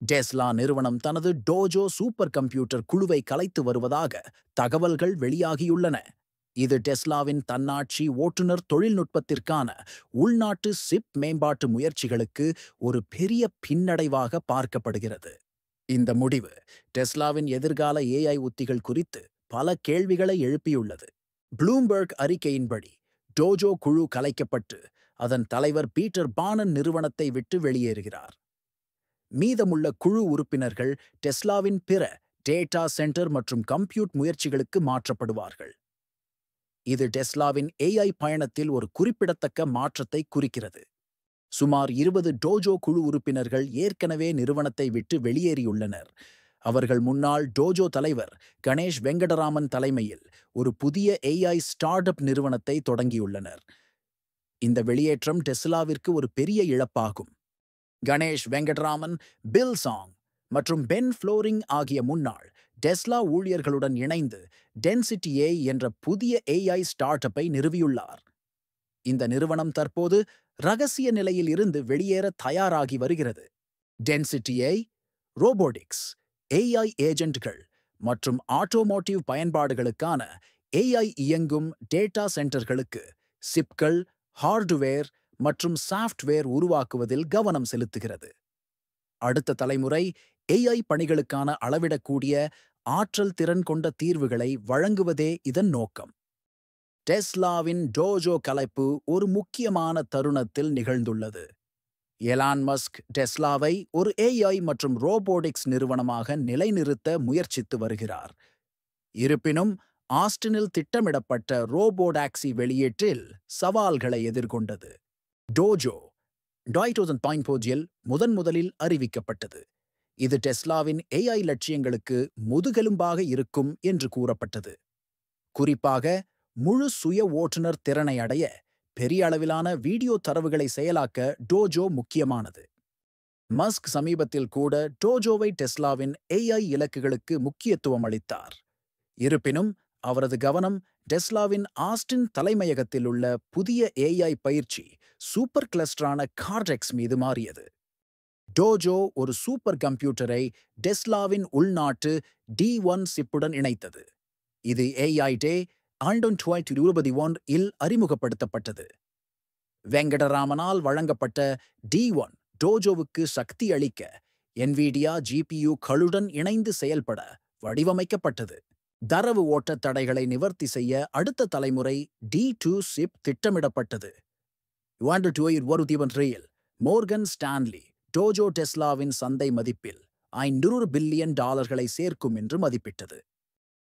Tesla நிறுவனம் தனது Tojo super computer குழுவை கலைத்து வருவதாக தகவல்கள் வெளியாகியுள்ளன. இது டெஸ்லாவின் தன்னாட்சி ஓட்டுநர் தொழில்நுட்பத்திற்கான உள்நாட்டு சிப் மேம்பாட்டு முயற்சிகளுக்கு ஒரு பெரிய பின்னடைவாக பார்க்கப்படுகிறது. இந்த முடிவு டெஸ்லாவின் எதிர்கால ஏஐ உத்திகள் குறித்து பல கேள்விகளை எழுப்பியுள்ளது. ப்ளூம்பெர்க் அறிக்கையின்படி டோஜோ குழு கலைக்கப்பட்டு அதன் தலைவர் பீட்டர் பானன் நிறுவனத்தை விட்டு வெளியேறுகிறார். மீதமுள்ள குழு உறுப்பினர்கள் டெஸ்லாவின் பிற டேட்டா சென்டர் மற்றும் கம்ப்யூட் முயற்சிகளுக்கு மாற்றப்படுவார்கள். இது டெஸ்லாவின் ஏஐ பயணத்தில் ஒரு குறிப்பிடத்தக்க மாற்றத்தை குறிக்கிறது. சுமார் 20 டோஜோ குழு உறுப்பினர்கள் ஏற்கனவே நிறுவனத்தை விட்டு வெளியேறியுள்ளனர். அவர்கள் முன்னாள் டோஜோ தலைவர் கணேஷ் வெங்கடராமன் தலைமையில் ஒரு புதிய ஏஐ ஸ்டார்ட் அப் நிறுவனத்தை தொடங்கியுள்ளனர். இந்த வெளியேற்றம் டெஸ்லாவிற்கு ஒரு பெரிய இழப்பாகும். கணேஷ் வெங்கடராமன், பில் சாங் மற்றும் பென் ஃப்ளோரிங் ஆகிய முன்னாள் டெஸ்லா ஊழியர்களுடன் இணைந்து டென்சிட்டி ஏஐ என்ற புதிய ஏஐ ஸ்டார்ட் அப்பை நிறுவியுள்ளார். இந்த நிறுவனம் தற்போது ரகசிய நிலையில் இருந்து வெளியேற தயாராகி வருகிறது. டென்சிட்டி ஏஐ, ரோபோடிக்ஸ், ஏஐ ஏஜென்ட்கள் மற்றும் ஆட்டோமோட்டிவ் பயன்பாடுகளுக்கான ஏஐ இயங்கும் டேட்டா சென்டர்களுக்கு சிப்கள், ஹார்டுவேர் மற்றும் சாஃப்ட்வேர் உருவாக்குவதில் கவனம் செலுத்துகிறது. அடுத்த தலைமுறை ஏஐ பணிகளுக்கான அளவிடக்கூடிய ஆற்றல் திறன் கொண்ட தீர்வுகளை வழங்குவதே இதன் நோக்கம். டெஸ்லாவின் டோஜோ கலைப்பு ஒரு முக்கியமான தருணத்தில் நிகழ்ந்துள்ளது. எலான் மஸ்க் டெஸ்லாவை ஒரு ஏஐ மற்றும் ரோபோடிக்ஸ் நிறுவனமாக நிலைநிறுத்த முயற்சித்து வருகிறார். இருப்பினும் ஆஸ்டினில் திட்டமிடப்பட்ட ரோபோடாக்சி வெளியீட்டில் சவால்களை எதிர்கொண்டது. டோஜோ 2010 முதன்முதலில் அறிவிக்கப்பட்டது. இது டெஸ்லாவின் ஏஐ லட்சியங்களுக்கு முதுகெலும்பாக இருக்கும் என்று கூறப்பட்டது. குறிப்பாக முழு சுய ஓட்டுநர் திறனை அடைய பெரிய அளவிலான வீடியோ தரவுகளை செயலாக்க டோஜோ முக்கியமானது. மஸ்க் சமீபத்தில் கூட டோஜோவை டெஸ்லாவின் ஏஐ இலக்குகளுக்கு முக்கியத்துவம் அளித்தார். இருப்பினும் அவரது கவனம் டெஸ்லாவின் ஆஸ்டின் தலைமையகத்தில் உள்ள புதிய ஏஐ பயிற்சி சூப்பர் கிளஸ்டரான கார்டெக்ஸ் மீது மாறியது. டோஜோ ஒரு சூப்பர் கம்ப்யூட்டரை டெஸ்லாவின் உள்நாட்டு D1 சிப்புடன் இணைத்தது. இது ஏஐ டே 2021 அறிமுகப்படுத்தப்பட்டது. வெங்கடராமனால் வழங்கப்பட்ட D1 டோஜோவுக்கு சக்தி அளிக்க NVIDIA GPU களுடன் இணைந்து செயல்பட வடிவமைக்கப்பட்டது. தரவு ஓட்ட தடைகளை நிவர்த்தி செய்ய அடுத்த தலைமுறை D2 சிப் திட்டமிடப்பட்டது. 2021 மோர்கன் ஸ்டான்லி டோஜோ டெஸ்லாவின் சந்தை மதிப்பில் $500 பில்லியன் சேர்க்கும் என்று மதிப்பிட்டது.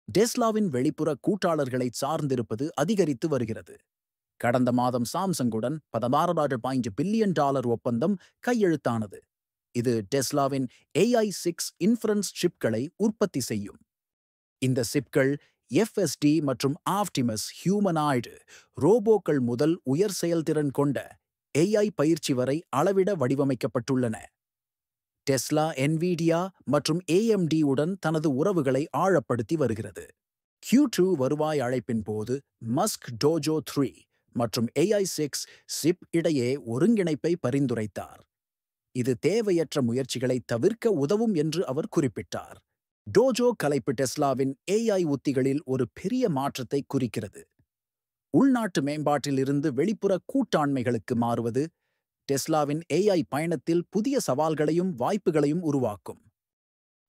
டெஸ்லாவின் வெளிப்புற கூட்டாளர்களை சார்ந்திருப்பது அதிகரித்து வருகிறது. கடந்த மாதம் சாம்சங்குடன் $16.5 பில்லியன் ஒப்பந்தம் கையெழுத்தானது. இது டெஸ்லாவின் AI6 இன்ஃபரன்ஸ் சிப்களை உற்பத்தி செய்யும். இந்த சிப்கள் FSD மற்றும் ஆப்டிமஸ் ஹியூமனாய்டு ரோபோக்கள் முதல் உயர் செயல்திறன் கொண்ட ஏஐ பயிற்சி வரை அளவிட வடிவமைக்கப்பட்டுள்ளன. டெஸ்லா NVIDIA மற்றும் AMD உடன் தனது உறவுகளை ஆழப்படுத்தி வருகிறது. Q2 வருவாய் அழைப்பின் போது மஸ்க் டோஜோ 3 மற்றும் AI6 சிப் இடையே ஒருங்கிணைப்பை பரிந்துரைத்தார். இது தேவையற்ற முயற்சிகளை தவிர்க்க உதவும் என்று அவர் குறிப்பிட்டார். டோஜோ கலைப்பு டெஸ்லாவின் ஏஐ உத்திகளில் ஒரு பெரிய மாற்றத்தை குறிக்கிறது. உள்நாட்டு மேம்பாட்டில் இருந்து வெளிப்புற கூட்டாண்மைகளுக்கு மாறுவது டெஸ்லாவின் ஏஐ பயணத்தில் புதிய சவால்களையும் வாய்ப்புகளையும் உருவாக்கும்.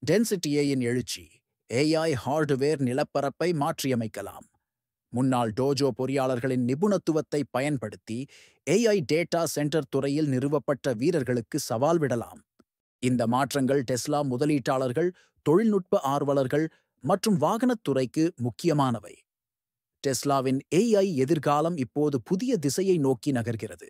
டென்சிட்டி ஏஐயின் எழுச்சி ஏஐ ஹார்டுவேர் நிலப்பரப்பை மாற்றியமைக்கலாம். முன்னாள் டோஜோ பொறியாளர்களின் நிபுணத்துவத்தை பயன்படுத்தி ஏஐ டேட்டா சென்டர் துறையில் நிறுவப்பட்ட வீரர்களுக்கு சவால் விடலாம். இந்த மாற்றங்கள் டெஸ்லா முதலீட்டாளர்கள், தொழில்நுட்ப ஆர்வலர்கள் மற்றும் வாகனத்துறைக்கு முக்கியமானவை. டெஸ்லாவின் ஏஐ எதிர்காலம் இப்போது புதிய திசையை நோக்கி நகர்கிறது.